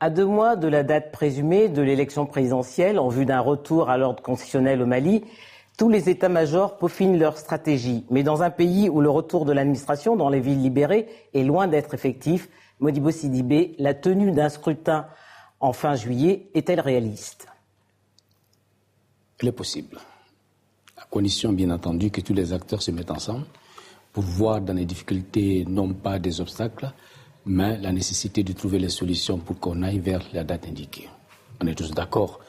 À 2 mois de la date présumée de l'élection présidentielle, en vue d'un retour à l'ordre constitutionnel au Mali, tous les états-majors peaufinent leur stratégie. Mais dans un pays où le retour de l'administration dans les villes libérées est loin d'être effectif, Modibo Sidibé, la tenue d'un scrutin en fin juillet est-elle réaliste ? Elle est possible, à condition bien entendu que tous les acteurs se mettent ensemble pour voir dans les difficultés non pas des obstacles, mais la nécessité de trouver les solutions pour qu'on aille vers la date indiquée. On est tous d'accord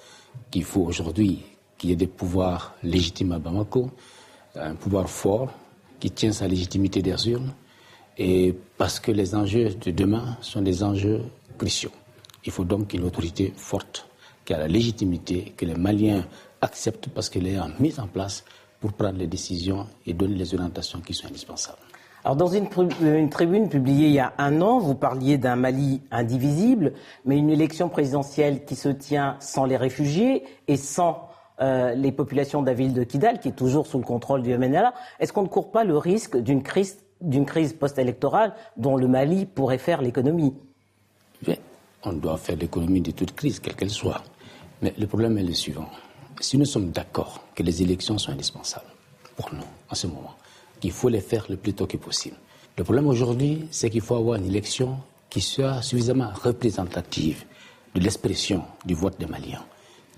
qu'il faut aujourd'hui qu'il y ait des pouvoirs légitimes à Bamako, un pouvoir fort qui tient sa légitimité des urnes, et parce que les enjeux de demain sont des enjeux cruciaux. Il faut donc une autorité forte qui a la légitimité, que les Maliens acceptent parce qu'elle est mise en place pour prendre les décisions et donner les orientations qui sont indispensables. Alors dans une tribune publiée il y a 1 an, vous parliez d'un Mali indivisible, mais une élection présidentielle qui se tient sans les réfugiés et sans les populations de la ville de Kidal, qui est toujours sous le contrôle du MNLA. Est-ce qu'on ne court pas le risque d'une crise post-électorale dont le Mali pourrait faire l'économie ? Bien, on doit faire l'économie de toute crise, quelle qu'elle soit. Mais le problème est le suivant. Si nous sommes d'accord que les élections sont indispensables pour nous, en ce moment, qu'il faut les faire le plus tôt que possible. Le problème aujourd'hui, c'est qu'il faut avoir une élection qui soit suffisamment représentative de l'expression du vote des Maliens,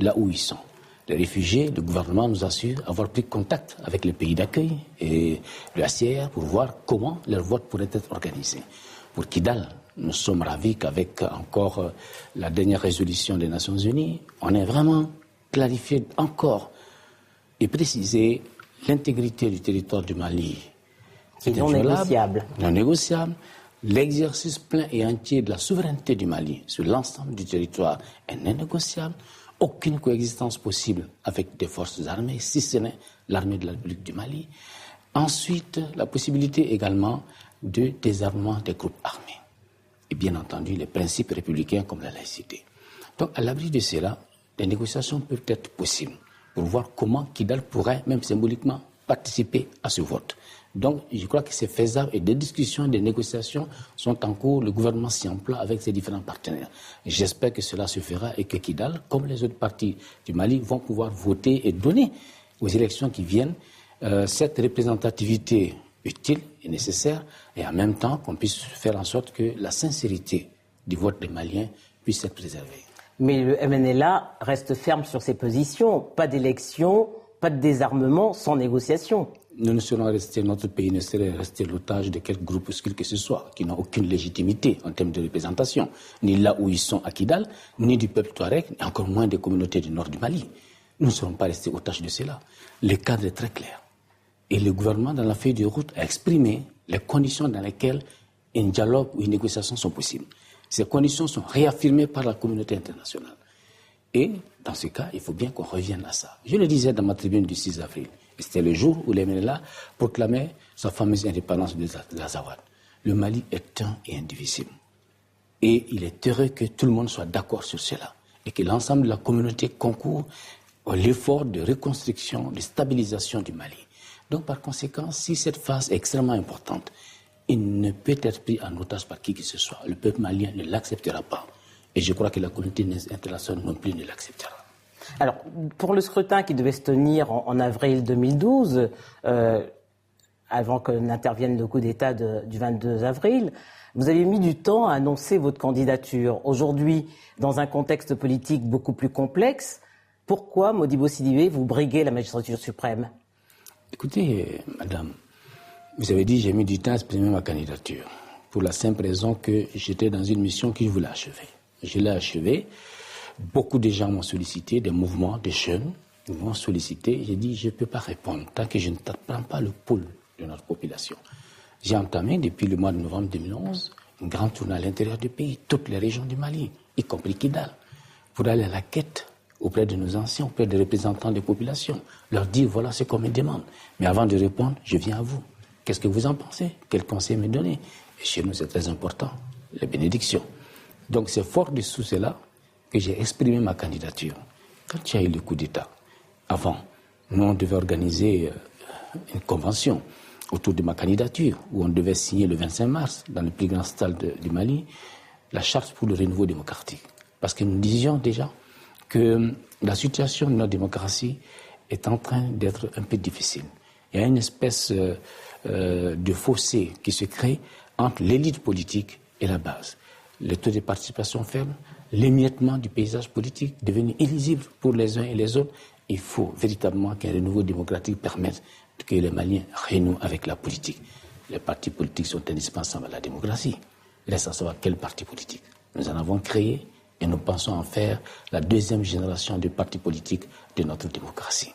là où ils sont. Les réfugiés, le gouvernement nous assure avoir pris contact avec les pays d'accueil et le HCR pour voir comment leur vote pourrait être organisé. Pour Kidal, nous sommes ravis qu'avec encore la dernière résolution des Nations Unies, on ait vraiment clarifié encore et précisé l'intégrité du territoire du Mali. C'est non négociable. Non négociable. L'exercice plein et entier de la souveraineté du Mali sur l'ensemble du territoire est non négociable. Aucune coexistence possible avec des forces armées, si ce n'est l'armée de la République du Mali. Ensuite, la possibilité également de désarmement des groupes armés. Et bien entendu, les principes républicains comme la laïcité. Donc, à l'abri de cela, les négociations peuvent être possibles pour voir comment Kidal pourrait, même symboliquement, participer à ce vote. Donc, je crois que c'est faisable et des discussions, des négociations sont en cours. Le gouvernement s'y emploie avec ses différents partenaires. J'espère que cela se fera et que Kidal, comme les autres partis du Mali, vont pouvoir voter et donner aux élections qui viennent cette représentativité utile et nécessaire, et en même temps qu'on puisse faire en sorte que la sincérité du vote des Maliens puisse être préservée. Mais le MNLA reste ferme sur ses positions. Pas d'élection, pas de désarmement sans négociation. Nous ne serons restés, notre pays ne serait resté l'otage de quelques groupuscules que ce soit, qui n'ont aucune légitimité en termes de représentation, ni là où ils sont à Kidal, ni du peuple touareg, ni encore moins des communautés du nord du Mali. Nous ne serons pas restés otages de cela. Le cadre est très clair. Et le gouvernement, dans la feuille de route, a exprimé les conditions dans lesquelles un dialogue ou une négociation sont possibles. Ces conditions sont réaffirmées par la communauté internationale. Et dans ce cas, il faut bien qu'on revienne à ça. Je le disais dans ma tribune du 6 avril. C'était le jour où l'MNLA proclamait sa fameuse indépendance de l'Azawad. Le Mali est un et indivisible. Et il est heureux que tout le monde soit d'accord sur cela. Et que l'ensemble de la communauté concourt à l'effort de reconstruction, de stabilisation du Mali. Donc par conséquent, si cette phase est extrêmement importante, il ne peut être pris en otage par qui que ce soit. Le peuple malien ne l'acceptera pas. Et je crois que la communauté internationale non plus ne l'acceptera. Alors, pour le scrutin qui devait se tenir en avril 2012, avant que n'intervienne le coup d'État du 22 avril, vous avez mis du temps à annoncer votre candidature. Aujourd'hui, dans un contexte politique beaucoup plus complexe, pourquoi, Modibo Sidibé, vous briguez la magistrature suprême ? Écoutez, madame, vous avez dit j'ai mis du temps à exprimer ma candidature, pour la simple raison que j'étais dans une mission que je voulais achever. Je l'ai achevée. Beaucoup de gens m'ont sollicité, des mouvements, des jeunes m'ont sollicité. J'ai dit, je ne peux pas répondre tant que je ne prends pas le pouls de notre population. J'ai entamé, depuis le mois de novembre 2011, une grande tournée à l'intérieur du pays, toutes les régions du Mali, y compris Kidal, pour aller à la quête auprès de nos anciens, auprès des représentants des populations, leur dire, voilà ce qu'on me demande. Mais avant de répondre, je viens à vous. Qu'est-ce que vous en pensez? Quel conseil me donner? Et chez nous, c'est très important, les bénédictions. Donc c'est fort de sous cela que j'ai exprimé ma candidature. Quand il y a eu le coup d'État, avant, nous on devait organiser une convention autour de ma candidature, où on devait signer le 25 mars, dans le plus grand stade du Mali, la charte pour le renouveau démocratique. Parce que nous disions déjà que la situation de notre démocratie est en train d'être un peu difficile. Il y a une espèce de fossé qui se crée entre l'élite politique et la base. Le taux de participation faible, l'émiettement du paysage politique devenu illisible pour les uns et les autres. Il faut véritablement qu'un renouveau démocratique permette que les Maliens renouent avec la politique. Les partis politiques sont indispensables à la démocratie. Il reste à savoir quel parti politique. Nous en avons créé et nous pensons en faire la deuxième génération de partis politiques de notre démocratie.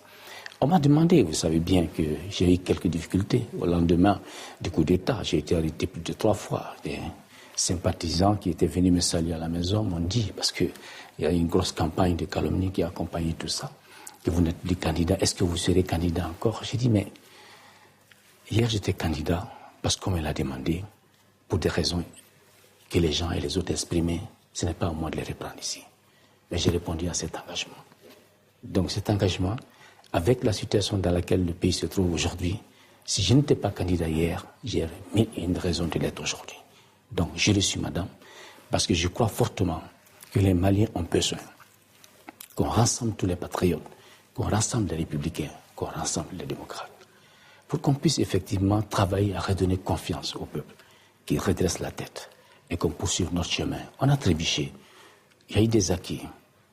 On m'a demandé, vous savez bien que j'ai eu quelques difficultés au lendemain du coup d'État. J'ai été arrêté plus de 3 fois. Des sympathisants qui étaient venus me saluer à la maison m'ont dit, parce qu'il y a une grosse campagne de calomnie qui a accompagné tout ça, que vous n'êtes plus candidat. Est-ce que vous serez candidat encore? J'ai dit, mais hier j'étais candidat parce qu'on me l'a demandé pour des raisons que les gens et les autres exprimaient. Ce n'est pas à moi de les reprendre ici. Mais j'ai répondu à cet engagement. Donc cet engagement, avec la situation dans laquelle le pays se trouve aujourd'hui, si je n'étais pas candidat hier, j'ai mis une raison de l'être aujourd'hui. Donc je le suis, madame, parce que je crois fortement que les Maliens ont besoin qu'on rassemble tous les patriotes, qu'on rassemble les républicains, qu'on rassemble les démocrates, pour qu'on puisse effectivement travailler à redonner confiance au peuple, qu'il redresse la tête et qu'on poursuive notre chemin. On a trébuché, il y a eu des acquis,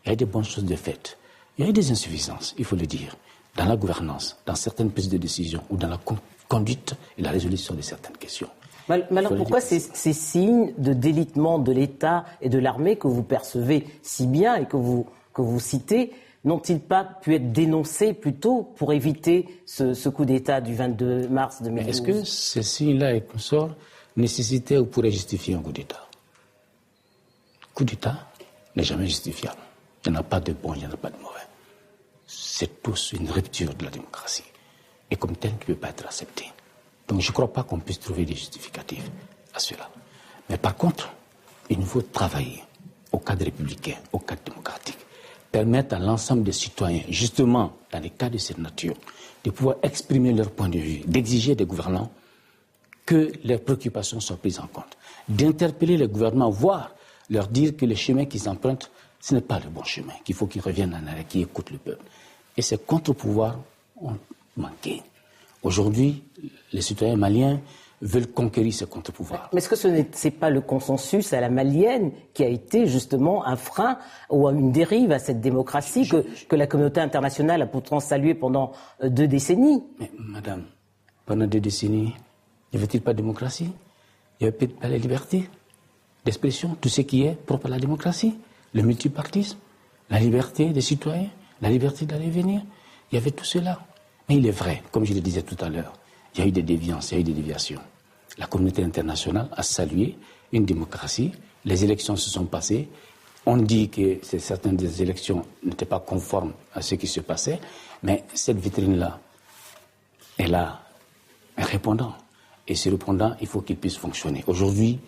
il y a eu des bonnes choses de faites, il y a eu des insuffisances, il faut le dire, dans la gouvernance, dans certaines prises de décision ou dans la conduite et la résolution de certaines questions. Mais alors pourquoi ces signes de délitement de l'État et de l'armée que vous percevez si bien et que vous citez n'ont-ils pas pu être dénoncés plus tôt pour éviter ce coup d'État du 22 mars 2012 ? Est-ce que ces signes-là et consorts nécessitaient ou pourraient justifier un coup d'État ? Le coup d'État n'est jamais justifiable. Il n'y en a pas de bon, il n'y en a pas de mauvais. C'est tous une rupture de la démocratie. Et comme tel, qui ne peut pas être accepté. Donc je ne crois pas qu'on puisse trouver des justificatifs à cela. Mais par contre, il nous faut travailler au cadre républicain, au cadre démocratique. Permettre à l'ensemble des citoyens, justement dans les cas de cette nature, de pouvoir exprimer leur point de vue, d'exiger des gouvernants que leurs préoccupations soient prises en compte, d'interpeller les gouvernements, voire leur dire que le chemin qu'ils empruntent, ce n'est pas le bon chemin, qu'il faut qu'ils reviennent en arrière, qu'ils écoutent le peuple. Et ces contre-pouvoirs ont manqué. Aujourd'hui, les citoyens maliens veulent conquérir ces contre-pouvoirs. Mais est-ce que ce n'est pas le consensus à la malienne qui a été justement un frein ou une dérive à cette démocratie que la communauté internationale a pourtant saluée pendant 2 décennies ? Mais madame, pendant 2 décennies, n'y avait-il pas de démocratie ? Il n'y avait pas la liberté d'expression, tout ce qui est propre à la démocratie, le multipartisme, la liberté des citoyens, la liberté d'aller et venir. Il y avait tout cela. Mais il est vrai, comme je le disais tout à l'heure, il y a eu des déviances, il y a eu des déviations. La communauté internationale a salué une démocratie, les élections se sont passées, on dit que certaines des élections n'étaient pas conformes à ce qui se passait, mais cette vitrine-là, elle a un répondant. Et ce répondant, il faut qu'il puisse fonctionner. Aujourd'hui,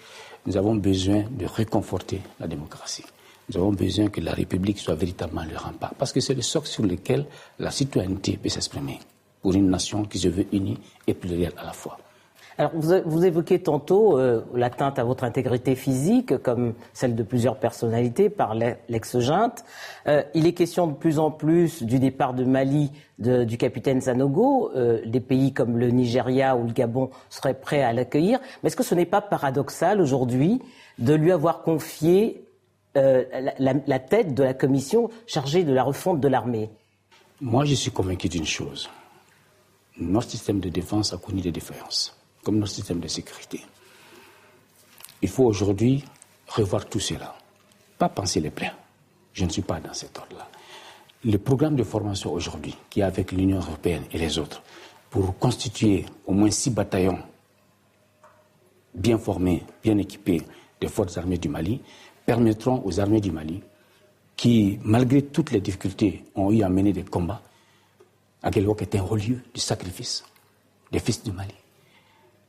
nous avons besoin de réconforter la démocratie. Nous avons besoin que la République soit véritablement le rempart, parce que c'est le socle sur lequel la citoyenneté peut s'exprimer pour une nation qui se veut unie et plurielle à la fois. Alors, vous évoquez tantôt l'atteinte à votre intégrité physique, comme celle de plusieurs personnalités par l'ex-junte. Il est question de plus en plus du départ de Mali du capitaine Sanogo. Des pays comme le Nigeria ou le Gabon seraient prêts à l'accueillir. Mais est-ce que ce n'est pas paradoxal aujourd'hui de lui avoir confié la tête de la commission chargée de la refonte de l'armée ? Moi, je suis convaincu d'une chose. Notre système de défense a connu des défaillances, comme notre système de sécurité. Il faut aujourd'hui revoir tout cela. Pas penser les plans. Je ne suis pas dans cet ordre-là. Le programme de formation aujourd'hui, qui est avec l'Union européenne et les autres, pour constituer au moins 6 bataillons bien formés, bien équipés des forces armées du Mali, permettront aux armées du Mali, qui, malgré toutes les difficultés, ont eu à mener des combats, à Guelwok était un haut lieu du sacrifice des fils du Mali.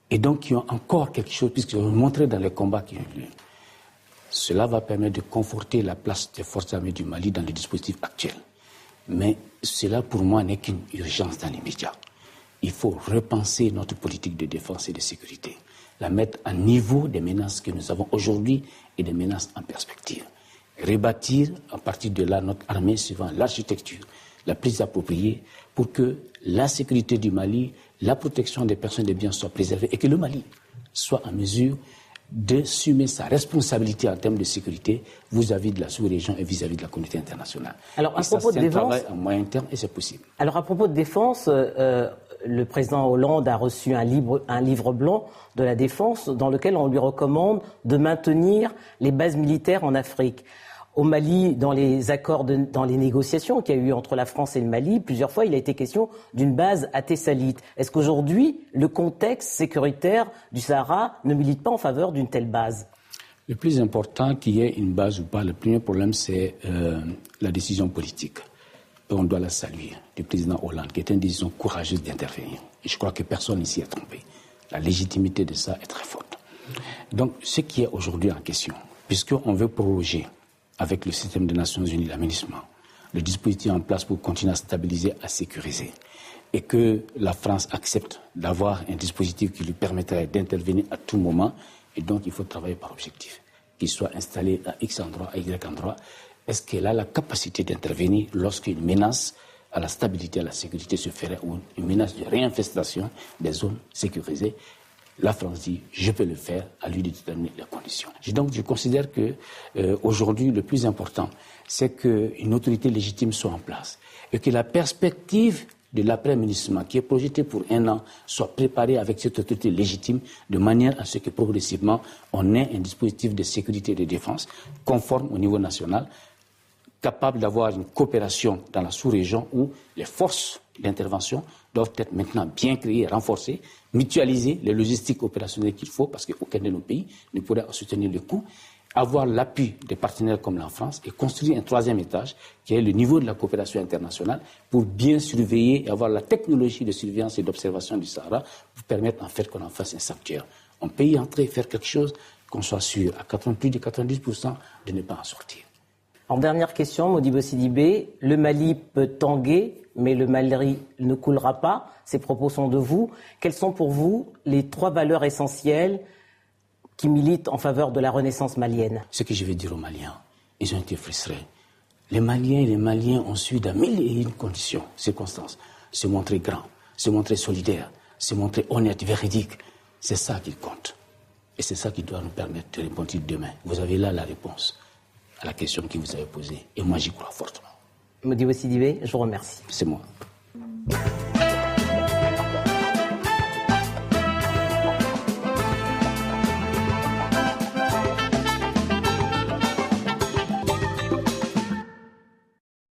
Et donc, qui ont encore quelque chose, puisqu'ils ont montré dans les combats qui ont eu lieu. Cela va permettre de conforter la place des forces armées du Mali dans le dispositif actuel. Mais cela, pour moi, n'est qu'une urgence dans l'immédiat. Il faut repenser notre politique de défense et de sécurité, la mettre à niveau des menaces que nous avons aujourd'hui et des menaces en perspective. rebâtir à partir de là notre armée suivant l'architecture la plus appropriée pour que la sécurité du Mali, la protection des personnes et des biens soient préservées et que le Mali soit en mesure d'assumer sa responsabilité en termes de sécurité vis-à-vis de la sous-région et vis-à-vis de la communauté internationale. Alors, à propos de défense, un travail à moyen terme et c'est possible. Alors, à propos de défense, le président Hollande a reçu un livre blanc de la défense dans lequel on lui recommande de maintenir les bases militaires en Afrique. Au Mali, dans les accords, dans les négociations qu'il y a eu entre la France et le Mali, plusieurs fois, il a été question d'une base à Tessalit. Est-ce qu'aujourd'hui, le contexte sécuritaire du Sahara ne milite pas en faveur d'une telle base ? Le plus important qu'il y ait une base ou pas, le premier problème, c'est la décision politique. Et on doit la saluer, du président Hollande, qui est une décision courageuse d'intervenir. Et je crois que personne ici est trompé. La légitimité de ça est très forte. Donc, ce qui est aujourd'hui en question, puisqu'on veut proroger avec le système des Nations Unies, l'aménagement, le dispositif en place pour continuer à stabiliser, à sécuriser, et que la France accepte d'avoir un dispositif qui lui permettrait d'intervenir à tout moment, et donc il faut travailler par objectif, qu'il soit installé à X endroit, à Y endroit. Est-ce qu'elle a la capacité d'intervenir lorsqu'une menace à la stabilité, à la sécurité se ferait, ou une menace de réinfestation des zones sécurisées? La France dit, je peux le faire, à lui de déterminer les conditions. Donc, je considère que aujourd'hui, le plus important, c'est qu'une autorité légitime soit en place et que la perspective de l'après-munissement, qui est projetée pour 1 an, soit préparée avec cette autorité légitime, de manière à ce que progressivement, on ait un dispositif de sécurité et de défense conforme au niveau national, capable d'avoir une coopération dans la sous-région où les forces d'intervention doivent être maintenant bien créées, renforcées, mutualiser les logistiques opérationnelles qu'il faut, parce qu'aucun de nos pays ne pourrait soutenir le coût, avoir l'appui des partenaires comme la France et construire un 3e étage, qui est le niveau de la coopération internationale, pour bien surveiller et avoir la technologie de surveillance et d'observation du Sahara, pour permettre en fait qu'on en fasse un sanctuaire. On peut y entrer et faire quelque chose, qu'on soit sûr à plus de 90% de ne pas en sortir. En dernière question, Modibo Sidibé, le Mali peut tanguer, mais le Mali ne coulera pas. Ces propos sont de vous. Quelles sont pour vous les 3 valeurs essentielles qui militent en faveur de la renaissance malienne? Ce que je vais dire aux Maliens, ils ont été frustrés. Les Maliens ont su dans 1001 conditions, circonstances, se montrer grands, se montrer solidaires, se montrer honnêtes, véridiques. C'est ça qui compte. Et c'est ça qui doit nous permettre de répondre demain. Vous avez là la réponse à la question que vous avez posée. Et moi, j'y crois fortement. Modibo Sidibé, je vous remercie. C'est moi.